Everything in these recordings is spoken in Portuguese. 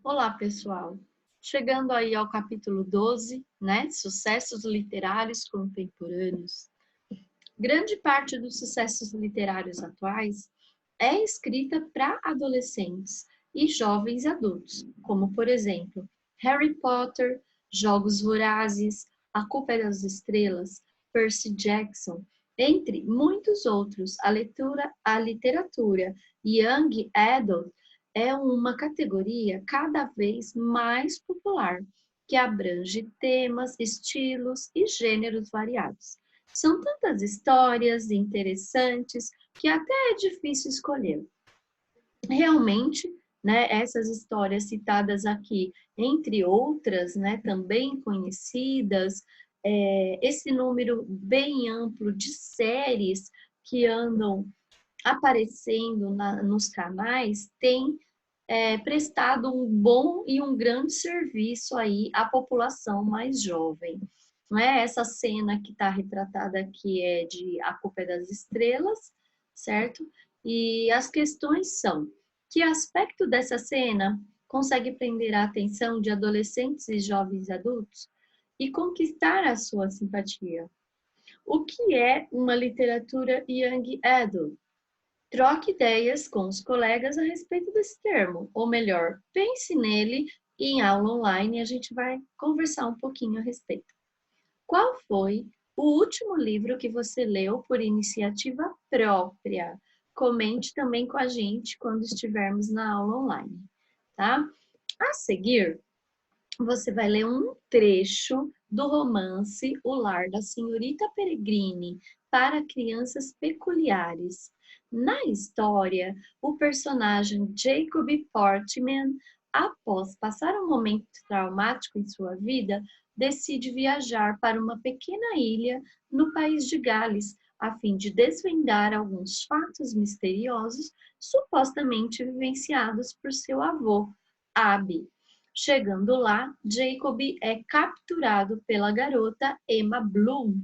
Olá, pessoal! Chegando aí ao capítulo 12, né? Sucessos literários contemporâneos. Grande parte dos sucessos literários atuais é escrita para adolescentes e jovens adultos, como, por exemplo, Harry Potter, Jogos Vorazes, A Culpa é das Estrelas, Percy Jackson, entre muitos outros. A literatura Young Adult é uma categoria cada vez mais popular, que abrange temas, estilos e gêneros variados. São tantas histórias interessantes que até é difícil escolher. Realmente, né, essas histórias citadas aqui, entre outras, né, também conhecidas, esse número bem amplo de séries que andam aparecendo nos canais tem prestado um bom e um grande serviço aí à população mais jovem. Não é? Essa cena que está retratada aqui é de A Culpa é das Estrelas, certo? E as questões são: que aspecto dessa cena consegue prender a atenção de adolescentes e jovens adultos e conquistar a sua simpatia? O que é uma literatura young adult? Troque ideias com os colegas a respeito desse termo, ou melhor, pense nele e em aula online a gente vai conversar um pouquinho a respeito. Qual foi o último livro que você leu por iniciativa própria? Comente também com a gente quando estivermos na aula online, tá? A seguir, você vai ler um trecho do romance O Lar da Senhorita Peregrine para crianças peculiares. Na história, o personagem Jacob Portman, após passar um momento traumático em sua vida, decide viajar para uma pequena ilha no país de Gales, a fim de desvendar alguns fatos misteriosos supostamente vivenciados por seu avô, Abby. Chegando lá, Jacob é capturado pela garota Emma Bloom.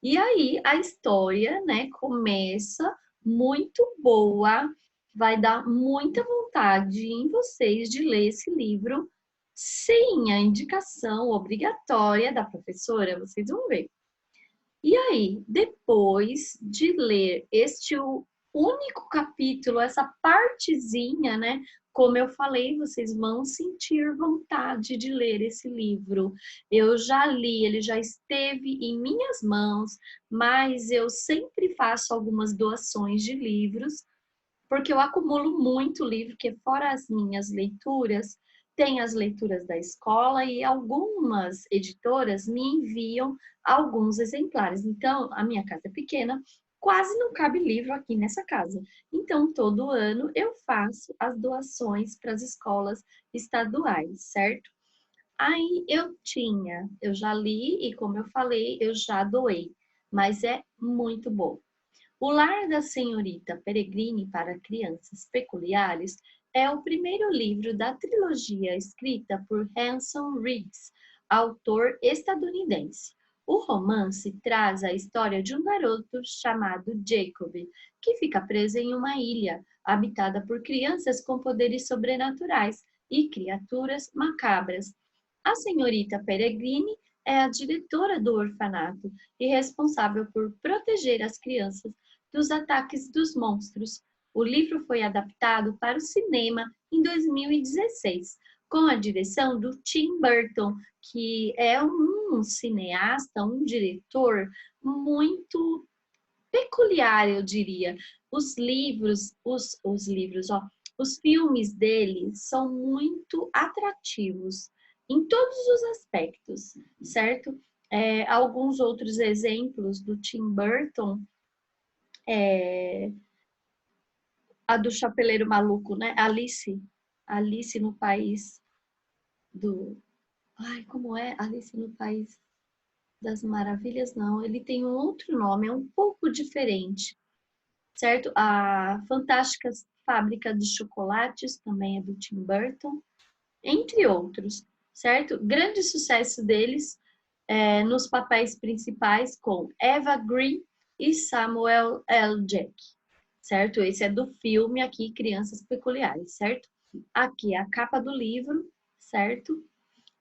E aí a história, né, começa muito boa, vai dar muita vontade em vocês de ler esse livro sem a indicação obrigatória da professora, vocês vão ver. E aí, depois de ler este único capítulo, essa partezinha, né? Como eu falei, vocês vão sentir vontade de ler esse livro. Eu já li, ele já esteve em minhas mãos, mas eu sempre faço algumas doações de livros porque eu acumulo muito livro, que fora as minhas leituras, tem as leituras da escola e algumas editoras me enviam alguns exemplares. Então, a minha casa é pequena, quase não cabe livro aqui nessa casa. Então, todo ano eu faço as doações para as escolas estaduais, certo? Aí eu já li e como eu falei, eu já doei, mas é muito bom. O Lar da Senhorita Peregrine para Crianças Peculiares é o primeiro livro da trilogia escrita por Hanson Riggs, autor estadunidense. O romance traz a história de um garoto chamado Jacob, que fica preso em uma ilha habitada por crianças com poderes sobrenaturais e criaturas macabras. A senhorita Peregrine é a diretora do orfanato e responsável por proteger as crianças dos ataques dos monstros. O livro foi adaptado para o cinema em 2016, com a direção do Tim Burton, que é um cineasta, um diretor muito peculiar, eu diria. Os filmes dele são muito atrativos em todos os aspectos, certo? Alguns outros exemplos do Tim Burton a do Chapeleiro Maluco, né? Alice no País do... Ai, como é? Alice no País das Maravilhas, não. Ele tem um outro nome, é um pouco diferente, certo? A Fantástica Fábrica de Chocolates também é do Tim Burton, entre outros, certo? Grande sucesso deles nos papéis principais com Eva Green e Samuel L. Jackson, certo? Esse é do filme aqui, Crianças Peculiares, certo? Aqui a capa do livro certo?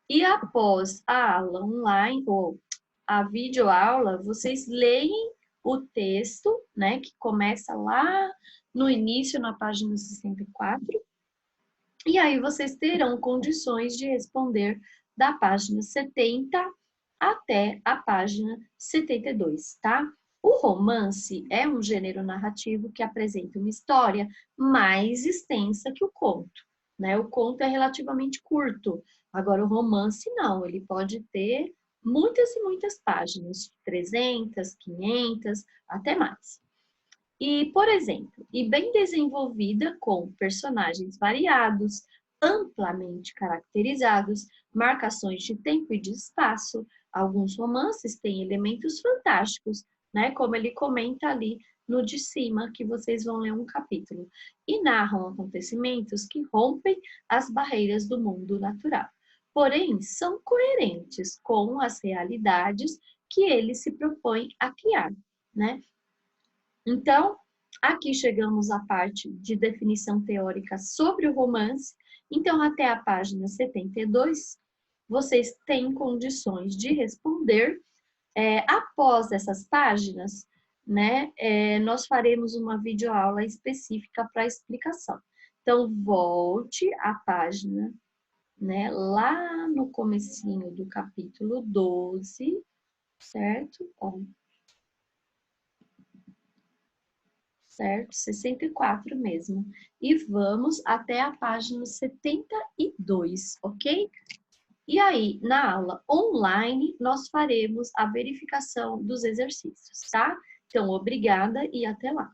E após a aula online, ou a videoaula, vocês leem o texto, né, que começa lá no início, na página 64, e aí vocês terão condições de responder da página 70 até a página 72, tá? O romance é um gênero narrativo que apresenta uma história mais extensa que o conto, né? O conto é relativamente curto, agora o romance não, ele pode ter muitas e muitas páginas, 300, 500, até mais. E, por exemplo, e bem desenvolvida com personagens variados, amplamente caracterizados, marcações de tempo e de espaço. Alguns romances têm elementos fantásticos, né? Como ele comenta ali no de cima, que vocês vão ler um capítulo, e narram acontecimentos que rompem as barreiras do mundo natural. Porém, são coerentes com as realidades que ele se propõe a criar, né? Então, aqui chegamos à parte de definição teórica sobre o romance. Então, até a página 72, vocês têm condições de responder. Após essas páginas, né, nós faremos uma videoaula específica para explicação. Então, volte à página, né, lá no comecinho do capítulo 12, certo? Ó, certo? 64 mesmo. E vamos até a página 72, ok? E aí, na aula online, nós faremos a verificação dos exercícios, tá? Então, obrigada e até lá.